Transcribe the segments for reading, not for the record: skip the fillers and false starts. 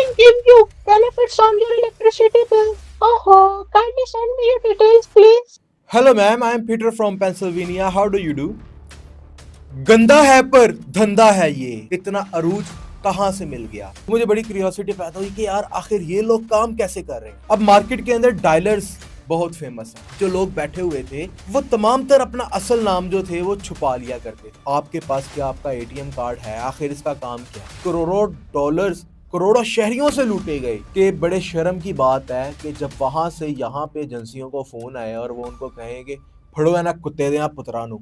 can give you benefits on your electricity bill. Oh, kindly send me your details, please. Hello, ma'am. I am Peter from Pennsylvania. How do you do? गंदा है पर धंधा है ये, इतना अरूज कहां से मिल गया? मुझे बड़ी क्यूरियोसिटी पैदा हुई कि यार आखिर ये लोग काम कैसे कर रहे हैं। अब मार्केट के अंदर डायलर्स बहुत फेमस है। जो लोग बैठे हुए थे वो तमाम तर अपना असल नाम जो थे वो छुपा लिया करते थे। आपके पास क्या आपका एटीएम कार्ड है? आखिर इसका काम क्या है? करोड़ों डॉलर्स करोड़ों शहरियों से लूटे गए। कि बड़े शर्म की बात है कि जब वहां से यहाँ पे एजेंसियों को फोन आए और वो उनको कहेंगे फड़ो है ना कुत्ते दे पुत्रा नु।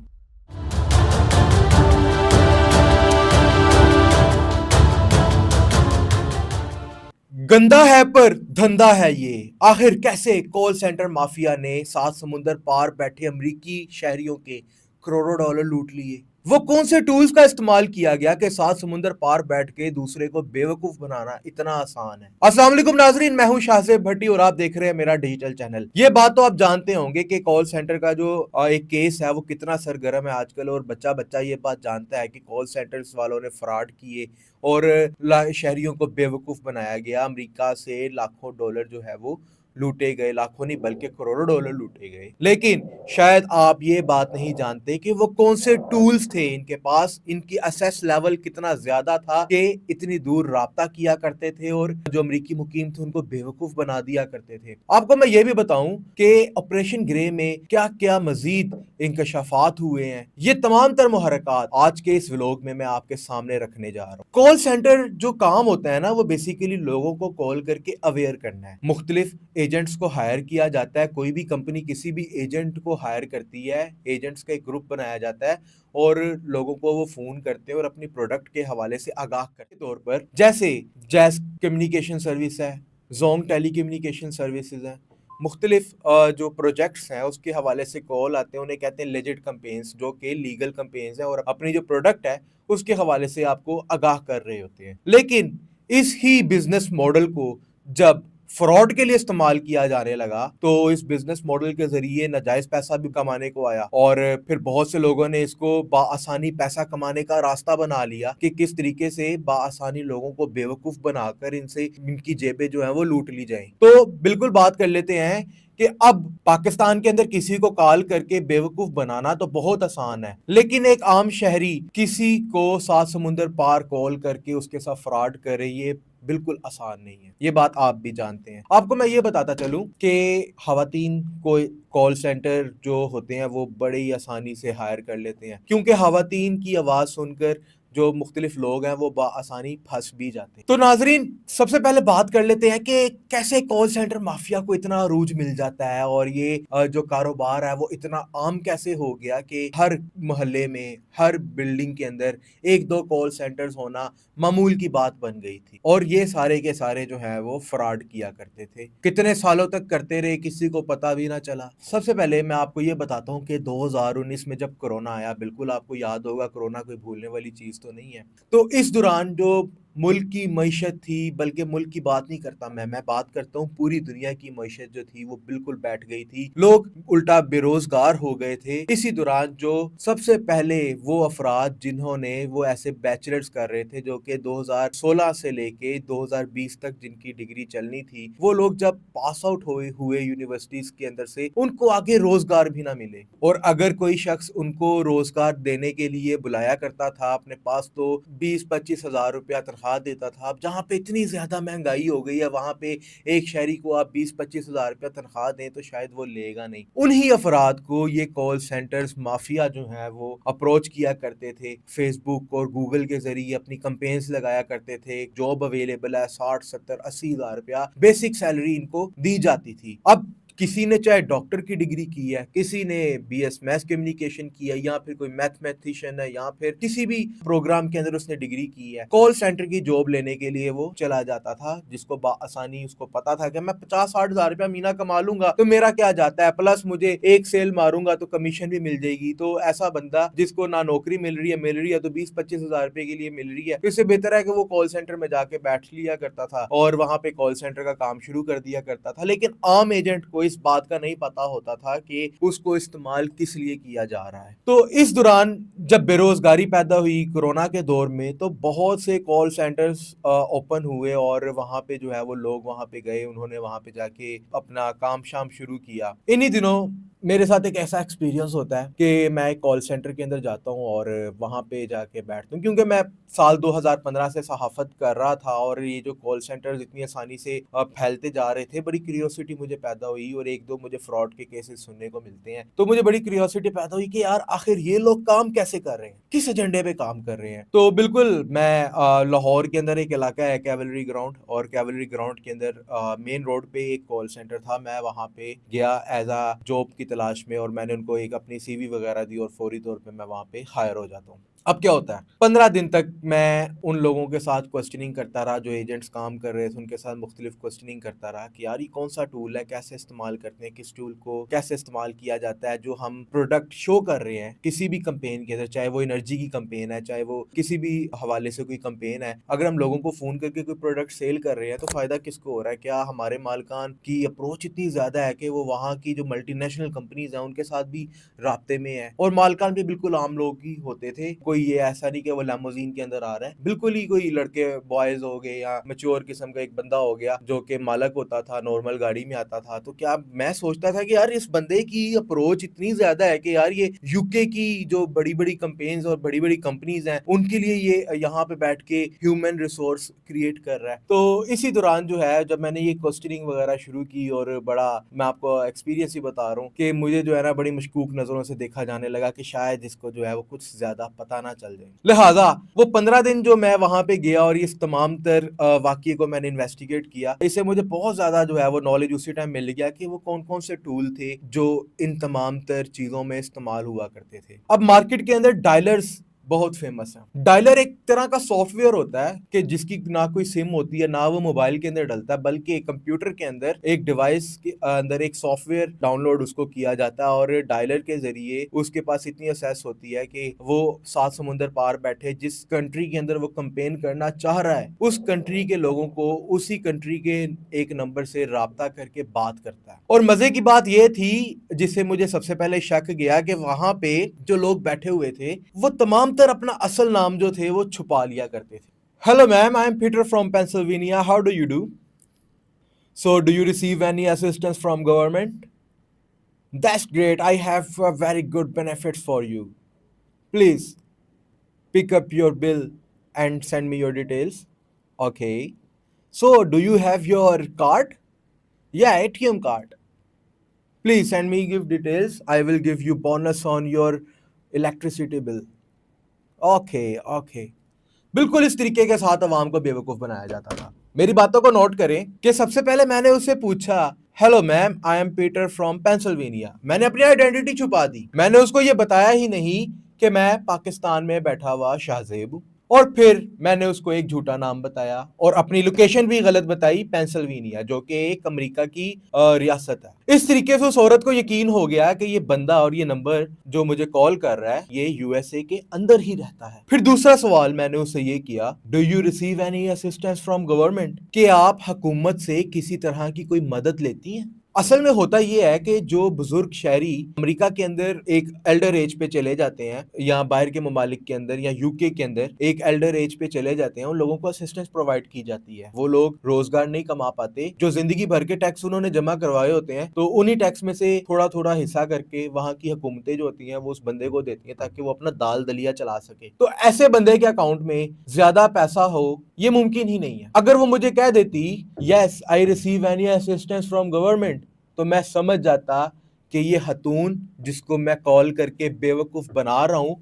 गंदा है पर धंधा है ये। आखिर कैसे कॉल सेंटर माफिया ने सात समुंदर पार बैठे अमेरिकी शहरियों के करोड़ों डॉलर लूट लिए? वो कौन से टूल्स का इस्तेमाल किया गया कि सात समुंदर पार बैठ के दूसरे को बेवकूफ बनाना इतना आसान है? अस्सलाम वालेकुम नाजरीन, मैं हूं शाहजेब भट्टी और आप देख रहे हैं मेरा डिजिटल चैनल। ये बात तो आप जानते होंगे कि कॉल सेंटर का जो एक केस है वो कितना सरगर्म है आजकल, और बच्चा बच्चा ये बात जानता है कि कॉल सेंटर्स वालों ने फ्रॉड किए और शहरियों को बेवकूफ बनाया गया। अमेरिका से लाखों डॉलर जो है वो लूटे गए, लाखों नहीं बल्कि करोड़ों डॉलर लूटे गए। लेकिन शायद आप ये बात नहीं जानते कि वो कौन से टूल्स थे इनके पास, इनकी असेस लेवल कितना ज्यादा था कि इतनी दूर राब्ता किया करते थे और जो अमेरिकी मुकीम थे उनको बेवकूफ बना दिया करते थे। आपको मैं ये भी बताऊं कि ऑपरेशन ग्रे में क्या क्या मजीद इंकशाफात हुए हैं। ये तमाम तर मुहरकात आज के इस व्लॉग में मैं आपके सामने रखने जा रहा हूँ। कॉल सेंटर जो काम होता है ना, वो बेसिकली लोगों को कॉल करके अवेयर करना है। मुख्तलिफ एजेंट्स को हायर किया जाता है। कोई भी कंपनी किसी भी एजेंट को हायर करती है, एजेंट्स का एक ग्रुप बनाया जाता है और लोगों को वो फोन करते हैं और अपनी प्रोडक्ट के हवाले से आगाह करते तौर पर, जैसे जैस कम्युनिकेशन सर्विस है, जोंग टेली कम्युनिकेशन सर्विसेज है, मुख्तलिफ जो प्रोजेक्ट्स हैं उसके हवाले से कॉल आते हैं। उन्हें कहते हैं लेजिट कंपेन्स, जो कि लीगल कंपेन्स हैं और अपनी जो प्रोडक्ट है उसके हवाले से आपको आगाह कर रहे होते हैं। लेकिन इस ही बिजनेस मॉडल को जब फ्रॉड के लिए इस्तेमाल किया जाने लगा तो इस बिजनेस मॉडल के जरिए नाजायज पैसा भी कमाने को आया और फिर बहुत से लोगों ने इसको बाआसानी पैसा कमाने का रास्ता बना लिया कि किस तरीके से बाआसानी लोगों को बेवकूफ बनाकर इनसे इनकी जेबें जो है वो लूट ली जाएं। तो बिल्कुल बात कर लेते हैं कि अब पाकिस्तान के अंदर किसी को कॉल करके बेवकूफ बनाना तो बहुत आसान है, लेकिन एक आम शहरी किसी को सात समुंदर पार कॉल करके उसके साथ फ्रॉड करे, ये बिल्कुल आसान नहीं है। ये बात आप भी जानते हैं। आपको मैं ये बताता चलूं कि खवातीन को कॉल सेंटर जो होते हैं वो बड़े ही आसानी से हायर कर लेते हैं, क्योंकि खवातीन की आवाज सुनकर जो मुख्तलिफ लोग हैं वो आसानी फंस भी जाते हैं। तो नाजरीन, सबसे पहले बात कर लेते हैं कि कैसे कॉल सेंटर माफिया को इतना अरूज मिल जाता है और ये जो कारोबार है वो इतना आम कैसे हो गया कि हर मोहल्ले में, हर बिल्डिंग के अंदर एक दो कॉल सेंटर्स होना मामूल की बात बन गई थी और ये सारे के सारे जो है वो फ्रॉड किया करते थे। कितने सालों तक करते रहे, किसी को पता भी ना चला। सबसे पहले मैं आपको ये बताता हूँ कि 2019 में जब कोरोना आया, बिल्कुल आपको याद होगा, कोरोना कोई भूलने वाली चीज तो नहीं है। तो इस दौरान जो मुल्क की मईशत थी, बल्कि मुल्क की बात नहीं करता मैं बात करता हूँ पूरी दुनिया की मईशत जो थी वो बिल्कुल बैठ गई थी। लोग उल्टा बेरोजगार हो गए थे। इसी दौरान जो सबसे पहले वो अफराद जिन्होंने वो ऐसे बैचलर्स कर रहे थे जो कि 2016 से लेके 2020 तक जिनकी डिग्री चलनी थी, वो लोग जब पास आउट हुए यूनिवर्सिटीज के अंदर से, उनको आगे रोजगार भी ना मिले। और अगर कोई शख्स उनको रोजगार देने के लिए बुलाया करता था अपने पास तो 20-25 हजार रुपया तनख्वाह देता था। अब जहाँ पे इतनी ज्यादा महंगाई हो गई है वहां पे एक शहरी को आप 20-25 हजार रुपया तनख्वाह दें तो शायद वो लेगा नहीं। उन्हीं अफराद को ये कॉल सेंटर्स माफिया जो है वो अप्रोच किया करते थे। फेसबुक और गूगल के जरिए अपनी कंपेन्स लगाया करते थे। जॉब अवेलेबल है, 60-70-80 हजार रुपया बेसिक सैलरी इनको दी जाती थी। अब किसी ने चाहे डॉक्टर की डिग्री की है, किसी ने बीएस मैथ कम्युनिकेशन की है, या फिर कोई मैथमेटिशियन है, या फिर किसी भी प्रोग्राम के अंदर उसने डिग्री की है, कॉल सेंटर की जॉब लेने के लिए वो चला जाता था। जिसको आसानी उसको पता था कि मैं 50-60 हजार रुपया महीना कमा लूंगा तो मेरा क्या जाता है, प्लस मुझे एक सेल मारूंगा तो कमीशन भी मिल जाएगी। तो ऐसा बंदा जिसको ना नौकरी मिल रही है तो 20-25 हजार रुपए के लिए मिल रही है, तो इससे बेहतर है कि वो कॉल सेंटर में जाके बैठ लिया करता था और वहां पे कॉल सेंटर का काम शुरू कर दिया करता था। लेकिन आम एजेंट को को इस बात का नहीं पता होता था कि उसको इस्तेमाल किस लिए किया जा रहा है। तो इस दौरान जब बेरोजगारी पैदा हुई कोरोना के दौर में, तो बहुत से कॉल सेंटर्स ओपन हुए और वहां पे जो है वो लोग वहां पे गए, उन्होंने वहां पे जाके अपना काम शाम शुरू किया। इन्हीं दिनों मेरे साथ एक ऐसा एक्सपीरियंस होता है कि मैं एक कॉल सेंटर के अंदर जाता हूँ और वहाँ पे जाके बैठता हूँ, क्योंकि मैं साल 2015 से सहाफ़त कर रहा था और ये जो कॉल सेंटर्स इतनी आसानी से फैलते जा रहे थे, बड़ी क्यूरियोसिटी मुझे पैदा हुई और एक दो मुझे फ्रॉड के केसेस सुनने को मिलते हैं। तो मुझे बड़ी क्यूरियोसिटी पैदा हुई कि यार आखिर ये लोग काम कैसे कर रहे हैं, किस एजेंडे पे काम कर रहे हैं। तो बिल्कुल मैं लाहौर के अंदर एक इलाका है कैवलरी ग्राउंड, और कैवलरी ग्राउंड के अंदर मेन रोड पे एक कॉल सेंटर था। मैं वहाँ पे गया एज अ जॉब की तलाश में और मैंने उनको एक अपनी सीवी वगैरह दी और फौरी तौर पे मैं वहाँ पे हायर हो जाता हूँ। अब क्या होता है, 15 दिन तक मैं उन लोगों के साथ क्वेश्चनिंग करता रहा जो एजेंट्स काम कर रहे थे, उनके साथ मुख्तलिफ क्वेश्चनिंग करता रहा कि यार ये कौन सा टूल है, कैसे इस्तेमाल करते हैं, किस टूल को कैसे इस्तेमाल किया जाता है। जो हम प्रोडक्ट शो कर रहे हैं किसी भी कंपेन के अंदर, चाहे वो एनर्जी की कंपेन है, चाहे वो किसी भी हवाले से कोई कंपेन है, अगर हम लोगों को फोन करके कोई प्रोडक्ट सेल कर रहे हैं तो फायदा किसको हो रहा है? क्या हमारे मालिकान की अप्रोच इतनी ज्यादा है कि वो वहाँ की जो मल्टीनेशनल कंपनीज हैं उनके साथ भी राब्ते में है, और मालिकान भी बिल्कुल आम लोग ही होते थे। कोई ये ऐसा नहीं कि वो लैमोजीन के अंदर आ रहा है, बिल्कुल ही कोई लड़के बॉयज हो गए या मैच्योर किस्म का एक बंदा हो गया जो कि मालक होता था, नॉर्मल गाड़ी में आता था। तो क्या मैं सोचता था कि यार इस बंदे की अप्रोच इतनी ज्यादा है कि यार ये यूके की जो बड़ी बड़ी कंपेन्स और बड़ी बड़ी कंपनीज हैं उनके लिए ये यहाँ पे बैठ के ह्यूमन रिसोर्स क्रिएट कर रहा है। तो इसी दौरान जो है जब मैंने ये क्वेश्चनिंग वगैरह शुरू की, और बड़ा मैं आपको एक्सपीरियंस ही बता रहा हूँ कि मुझे जो है ना बड़ी मशकूक नजरों से देखा जाने लगा कि शायद इसको जो है वो कुछ ज्यादा पता ना चल जाए। लिहाजा वो 15 दिन जो मैं वहां पे गया और इस तमाम तर वाकये को मैंने इन्वेस्टिगेट किया, इससे मुझे बहुत ज्यादा जो है वो नॉलेज उसी टाइम मिल गया कि वो कौन कौन से टूल थे जो इन तमाम तर चीजों में इस्तेमाल हुआ करते थे। अब मार्केट के अंदर डायलर्स बहुत फेमस है। डायलर एक तरह का सॉफ्टवेयर होता है कि जिसकी ना कोई सिम होती है, ना वो मोबाइल के अंदर डलता है, बल्कि कंप्यूटर के अंदर एक डिवाइस के अंदर एक सॉफ्टवेयर डाउनलोड उसको किया जाता है और डायलर के जरिए उसके पास इतनी असेस होती है कि वो 7 समुंदर पार बैठे जिस कंट्री के अंदर वो कंपेन करना चाह रहा है, उस कंट्री के लोगों को उसी कंट्री के एक नंबर से राब्ता करके बात करता है। और मजे की बात यह थी, जिससे मुझे सबसे पहले शक गया, कि वहां पे जो लोग बैठे हुए थे वो तमाम तर अपना असल नाम जो थे वो छुपा लिया करते थे। Hello ma'am, I am Peter from Pennsylvania, how do you do? So do you receive any assistance from government? That's great, I have a very good benefits for you, please pick up your bill and send me your details. Okay, so do you have your card? Yeah, ATM card. Please send me give details, I will give you bonus on your electricity bill. Okay, okay. बिल्कुल इस तरीके के साथ अवाम को बेवकूफ बनाया जाता था। मेरी बातों को नोट करें कि सबसे पहले मैंने उससे पूछा, hello ma'am, I am Peter from Pennsylvania. मैंने अपनी आइडेंटिटी छुपा दी, मैंने उसको ये बताया ही नहीं कि मैं पाकिस्तान में बैठा हुआ शाहजेब हूं। और फिर मैंने उसको एक झूठा नाम बताया और अपनी लोकेशन भी गलत बताई, पेंसिल्वेनिया, जो कि एक अमेरिका की रियासत है। इस तरीके से उस औरत को यकीन हो गया कि ये बंदा और ये नंबर जो मुझे कॉल कर रहा है ये यूएसए के अंदर ही रहता है। फिर दूसरा सवाल मैंने उससे ये किया, do you receive any assistance from government? कि आप हुकूमत से किसी तरह की कोई मदद लेती हैं? असल में होता यह है कि जो बुजुर्ग शहरी अमेरिका के अंदर एक एल्डर एज पे चले जाते हैं, या बाहर के ममालिक के अंदर या यूके के अंदर एक एल्डर एज पे चले जाते हैं, उन लोगों को असिस्टेंस प्रोवाइड की जाती है। वो लोग रोजगार नहीं कमा पाते, जो जिंदगी भर के टैक्स उन्होंने जमा करवाए होते हैं, तो उन्हीं टैक्स में से थोड़ा थोड़ा हिस्सा करके वहां की हुकूमतें जो होती हैं वो उस बंदे को देती हैं ताकि वो अपना दाल दलिया चला सके। तो ऐसे बंदे के अकाउंट में ज्यादा पैसा हो ये मुमकिन ही नहीं है। अगर वो मुझे कह देती, yes I receive any assistance from government, तो मैं समझ जाता कि ये हतून जिसको मैं कॉल करके बेवकूफ बना रहा हूं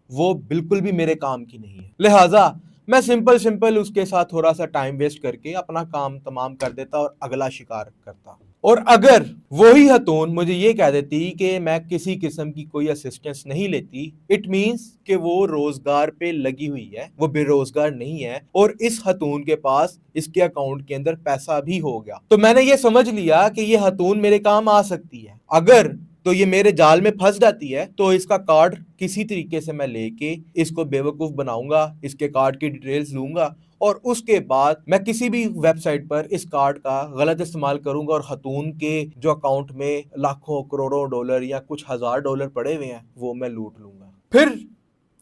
वो बिल्कुल भी मेरे काम की नहीं है। लिहाजा मैं सिंपल उसके साथ थोड़ा सा टाइम वेस्ट करके अपना काम तमाम कर देता और अगला शिकार करता। और अगर वही हतून मुझे ये कह देती कि मैं किसी किस्म की कोई असिस्टेंस नहीं लेती, इट मींस कि वो रोजगार पे लगी हुई है, वो बेरोजगार नहीं है, और इस हतून के पास इसके अकाउंट के अंदर पैसा भी हो गया, तो मैंने ये समझ लिया कि ये हतून मेरे काम आ सकती है। अगर तो ये मेरे जाल में फंस जाती है, तो इसका कार्ड किसी तरीके से मैं लेके इसको बेवकूफ बनाऊंगा, इसके कार्ड की डिटेल्स लूंगा और उसके बाद मैं किसी भी वेबसाइट पर इस कार्ड का गलत इस्तेमाल करूंगा और खतून के जो अकाउंट में लाखों करोड़ों डॉलर या कुछ हजार डॉलर पड़े हुए हैं वो मैं लूट लूंगा। फिर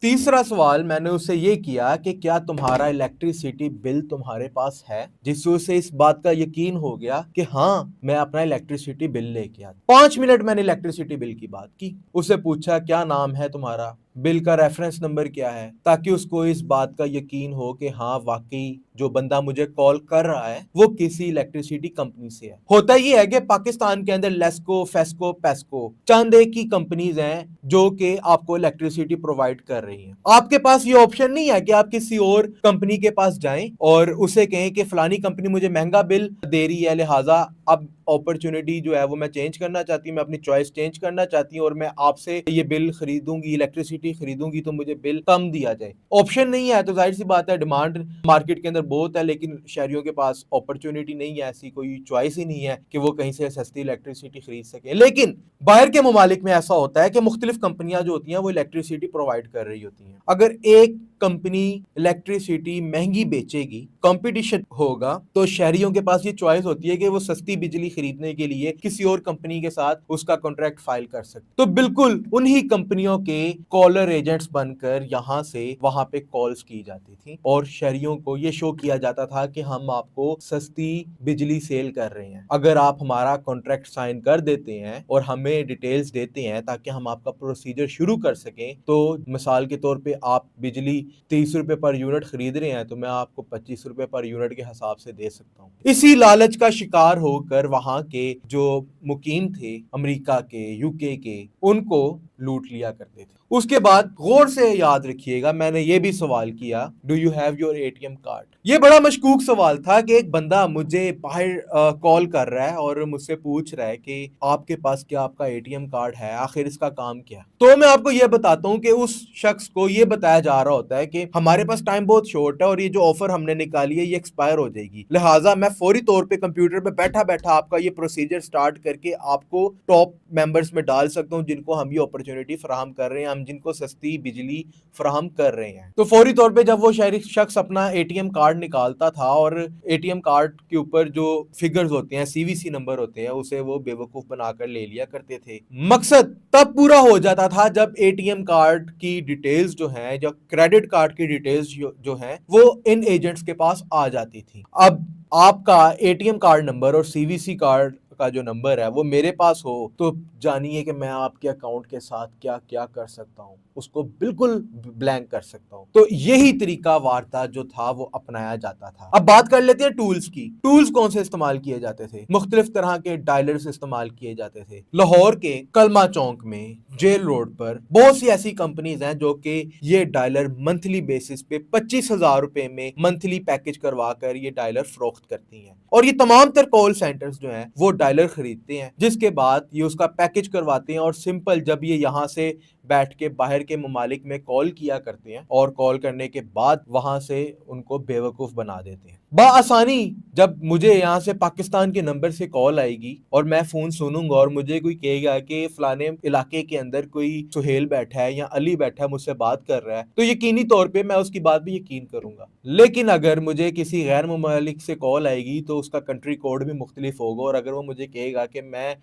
तीसरा सवाल मैंने उससे ये किया कि क्या तुम्हारा इलेक्ट्रिसिटी बिल तुम्हारे पास है, जिससे उसे इस बात का यकीन हो गया कि हाँ मैं अपना इलेक्ट्रिसिटी बिल लेके आता। 5 मिनट मैंने इलेक्ट्रिसिटी बिल की बात की, उससे पूछा क्या नाम है तुम्हारा, बिल का रेफरेंस नंबर क्या है, ताकि उसको इस बात का यकीन हो कि हाँ वाकई जो बंदा मुझे कॉल कर रहा है वो किसी इलेक्ट्रिसिटी कंपनी से है। होता ये है कि पाकिस्तान के अंदर लेस्को, फेस्को, पेस्को चंद एक ही कंपनीज हैं जो कि आपको इलेक्ट्रिसिटी प्रोवाइड कर रही हैं। आपके पास ये ऑप्शन नहीं है कि आप किसी और कंपनी के पास जाएं और उसे कहें कि फलानी कंपनी मुझे महंगा बिल दे रही है, लिहाजा अब अपॉर्चुनिटी जो है वो मैं चेंज करना चाहती हूँ, मैं अपनी चॉइस चेंज करना चाहती हूँ और मैं आपसे ये बिल खरीदूंगी, इलेक्ट्रिसिटी खरीदूंगी तो मुझे बिल कम दिया जाए। ऑप्शन नहीं है तो जाहिर सी बात है डिमांड मार्केट के अंदर बहुत है, लेकिन शहरियों के पास अपॉर्चुनिटी नहीं है, ऐसी कोई चॉइस ही नहीं है कि वो कहीं से सस्ती इलेक्ट्रिसिटी खरीद सके। लेकिन बाहर के ममालिक में ऐसा होता है कि मुख्तलिफ कंपनियां जो होती हैं वो इलेक्ट्रिसिटी प्रोवाइड कर रही होती हैं। अगर एक कंपनी इलेक्ट्रिसिटी महंगी बेचेगी, कंपटीशन होगा, तो शहरियों के पास ये चॉइस होती है कि वो सस्ती बिजली खरीदने के लिए किसी और कंपनी के साथ उसका कॉन्ट्रैक्ट फाइल कर सकते। तो बिल्कुल उन्हीं कंपनियों के कॉलर एजेंट्स बनकर यहां से वहां पे कॉल्स की जाती थी और शहरियों को ये शो किया जाता था कि हम आपको सस्ती बिजली सेल कर रहे हैं, अगर आप हमारा कॉन्ट्रैक्ट साइन कर देते हैं और हमें डिटेल्स देते हैं ताकि हम आपका प्रोसीजर शुरू कर सकें, तो मिसाल के तौर पे आप बिजली 30 रुपए पर यूनिट खरीद रहे हैं तो मैं आपको 25 रुपए पर यूनिट के हिसाब से दे सकता हूँ। इसी लालच का शिकार होकर वहां के जो मुकीम थे अमेरिका के, यूके के, उनको लूट लिया करते थे। उसके बाद गौर से याद रखिएगा मैंने ये भी सवाल किया, do you have your ATM card. ये बड़ा मशकूक सवाल था कि एक बंदा मुझे बाहर कॉल कर रहा है और मुझसे पूछ रहा है कि आपके पास क्या आपका एटीएम कार्ड है, आखिर इसका काम क्या। तो मैं आपको ये बताता हूँ कि उस शख्स को ये बताया जा रहा होता है कि हमारे पास टाइम बहुत शॉर्ट है और ये जो ऑफर हमने निकाली है ये एक्सपायर हो जाएगी, लिहाजा मैं फौरी तौर पे कंप्यूटर पे बैठा बैठा आपका ये प्रोसीजर स्टार्ट करके आपको टॉप मेंबर्स में डाल सकता हूँ जिनको हम ये अपॉर्चुनिटी फराहम कर रहे हैं, हम जिनको सस्ती बिजली फराहम कर रहे हैं। तो फौरी तौर पे जब वो शहरी शख्स अपना एटीएम कार्ड निकालता था और एटीएम कार्ड के ऊपर जो फिगर्स होते हैं, सीवीसी नंबर होते हैं, उसे वो बेवकूफ बनाकर ले लिया करते थे। मकसद तब पूरा हो जाता था जब एटीएम कार्ड की डिटेल्स जो हैं, जो क्रेडिट कार्ड की डिटेल्स जो हैं, वो इन एजेंट्स के पास आ जाती थी। अब आपका एटीएम कार्ड नंबर और सीवीसी कार्ड का जो नंबर है वो मेरे पास हो तो जानिए कि मैं आपके अकाउंट के साथ क्या क्या कर सकता हूं, उसको बिल्कुल ब्लैंक कर सकता हूं। तो यही तरीका वारता जो था वो अपनाया जाता था। अब बात कर लेते हैं टूल्स की। टूल्स कौन से इस्तेमाल किए जाते थे? मुख्तलिफ तरह के डायलर्स इस्तेमाल किए जाते थे। लाहौर के कलमा चौक में जेल रोड पर बहुत सी ऐसी कंपनीज हैं जो कि ये डायलर मंथली बेसिस पे 25,000 रुपए में मंथली पैकेज करवा कर ये डायलर फरोख्त करती हैं और ये तमाम तर कॉल सेंटर्स जो हैं वो डायलर खरीदते हैं, जिसके बाद ये उसका पैकेज करवाते हैं और सिंपल जब ये यहाँ से बैठ के बाहर के ममालिक में कॉल किया करते हैं और कॉल करने के बाद वहां से उनको बेवकूफ बना देते हैं। बआसानी जब मुझे यहाँ से पाकिस्तान के नंबर से कॉल आएगी और मैं फोन सुनूंगा और मुझे कोई कहेगा कि फलाने इलाके के अंदर कोई सुहेल बैठा है या अली बैठा है मुझसे बात कर रहा है, तो यकीनी तौर पे मैं उसकी बात भी यकीन करूंगा। लेकिन अगर मुझे किसी गैर ममालिक से कॉल आएगी तो उसका कंट्री कोड भी मुख्तलिफ होगा और अगर वो मुझे कहेगा कि मैं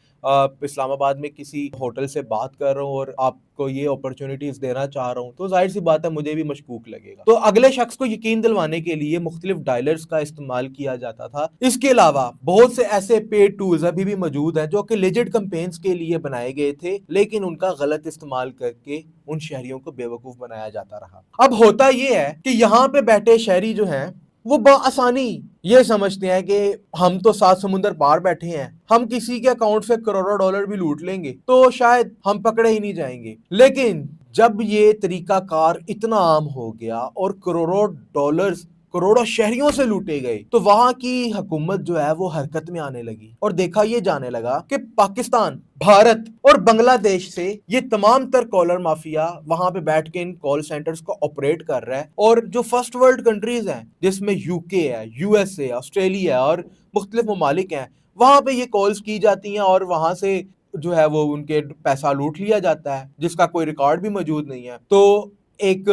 इस्लामाबाद में किसी होटल से बात कर रहा हूँ और आपको ये अपॉर्चुनिटीज देना चाह रहा हूँ, तो जाहिर सी बात है मुझे भी मशकूक लगेगा। तो अगले शख्स को यकीन दिलवाने के लिए मुख्तलिफ डायलर्स का इस्तेमाल किया जाता था। इसके अलावा बहुत से ऐसे पेड टूल्स अभी भी मौजूद हैं जो कि लेजिट कैंपेन्स के लिए बनाए गए थे, लेकिन उनका गलत इस्तेमाल करके उन शहरियों को बेवकूफ बनाया जाता रहा। अब होता यह है कि यहाँ पे बैठे शहरी जो हैं वो बआसानी ये समझते हैं कि हम तो 7 समुंदर पार बैठे हैं, हम किसी के अकाउंट से करोड़ों डॉलर भी लूट लेंगे तो शायद हम पकड़े ही नहीं जाएंगे। लेकिन जब ये तरीका कार इतना आम हो गया और करोड़ों डॉलर्स करोड़ों शहरियों से लूटे गए तो वहां की हुकूमत जो है वो हरकत में आने लगी और देखा ये जाने लगा कि पाकिस्तान, भारत और बांग्लादेश से ये तमाम तर कॉलर माफिया वहां पे बैठ के इन कॉल सेंटर्स को ऑपरेट कर रहा है और जो फर्स्ट वर्ल्ड कंट्रीज हैं जिसमें यूके है, यूएसए, ऑस्ट्रेलिया और मुख्तलिफ ममालिक हैं, वहां पे ये कॉल्स की जाती हैं और वहां से जो है वो उनके पैसा लूट लिया जाता है, जिसका कोई रिकॉर्ड भी मौजूद नहीं है। तो एक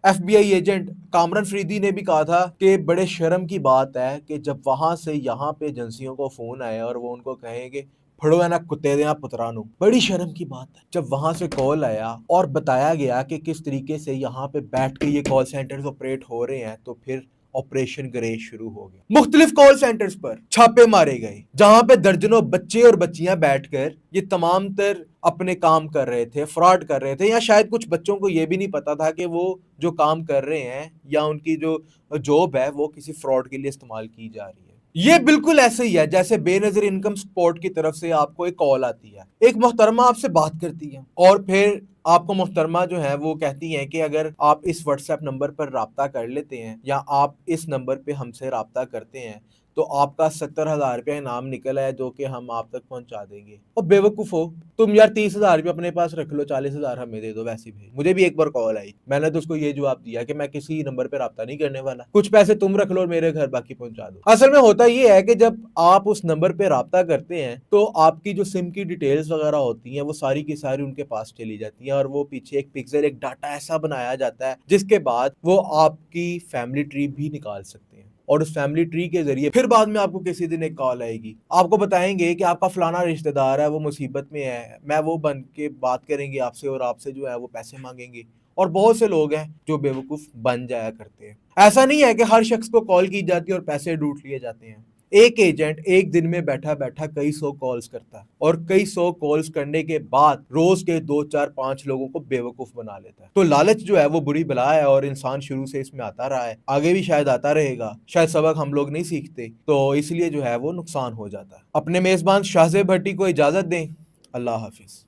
एफबीआई एजेंट कामरान फरीदी ने भी कहा था कि बड़े शर्म की बात है कि जब वहां से यहाँ पे एजेंसियों को फोन आए और वो उनको कहेंगे फड़ो है ना कुत्ते दे पुत्रानु, बड़ी शर्म की बात है। जब वहां से कॉल आया और बताया गया कि किस तरीके से यहाँ पे बैठ के ये कॉल सेंटर्स ऑपरेट हो रहे हैं, तो फिर ऑपरेशन ग्रेस शुरू हो गया। मुख्तलिफ कॉल सेंटर्स पर छापे मारे गए, जहां पे दर्जनों बच्चे और बच्चियां बैठकर ये तमाम तर अपने काम कर रहे थे, फ्रॉड कर रहे थे, या शायद कुछ बच्चों को ये भी नहीं पता था कि वो जो काम कर रहे हैं या उनकी जो जॉब है वो किसी फ्रॉड के लिए इस्तेमाल की जा रही है। ये बिल्कुल ऐसे ही है जैसे बेनजीर इनकम सपोर्ट की तरफ से आपको एक कॉल आती है, एक मोहतरमा आपसे बात करती है और फिर आपको मोहतरमा जो है वो कहती हैं कि अगर आप इस व्हाट्सएप नंबर पर राब्ता कर लेते हैं या आप इस नंबर पे हमसे राब्ता करते हैं तो आपका 70,000 रुपया इनाम निकल है जो कि हम आप तक पहुंचा देंगे। और बेवकूफ हो तुम यार, 30,000 रुपया अपने पास रख लो, 40,000 हमें दे दो। वैसे भी मुझे भी एक बार कॉल आई, मैंने तो उसको ये जवाब दिया कि मैं किसी नंबर पे राब्ता नहीं करने वाला, कुछ पैसे तुम रख लो और मेरे घर बाकी पहुंचा दो। असल में होता ये है कि जब आप उस नंबर पे राब्ता करते हैं तो आपकी जो सिम की डिटेल्स वगैरह होती हैं वो सारी की सारी उनके पास चली जाती है और वो पीछे एक पिक्सल, एक डाटा ऐसा बनाया जाता है जिसके बाद वो आपकी फैमिली ट्री भी निकाल सकते हैं। और उस फैमिली ट्री के जरिए फिर बाद में आपको किसी दिन एक कॉल आएगी, आपको बताएंगे कि आपका फलाना रिश्तेदार है, वो मुसीबत में है, मैं वो बन के बात करेंगे आपसे और आपसे जो है वो पैसे मांगेंगे। और बहुत से लोग हैं जो बेवकूफ बन जाया करते हैं। ऐसा नहीं है कि हर शख्स को कॉल की जाती है और पैसे लूट लिए जाते हैं। एक एजेंट एक दिन में बैठा बैठा कई सौ कॉल्स करता है और कई सौ कॉल्स करने के बाद रोज के 2 4 5 लोगों को बेवकूफ बना लेता है। तो लालच जो है वो बुरी बला है और इंसान शुरू से इसमें आता रहा है, आगे भी शायद आता रहेगा। शायद सबक हम लोग नहीं सीखते तो इसलिए जो है वो नुकसान हो जाता है। अपने मेजबान शाहजेब भट्टी को इजाजत दें। अल्लाह हाफिज।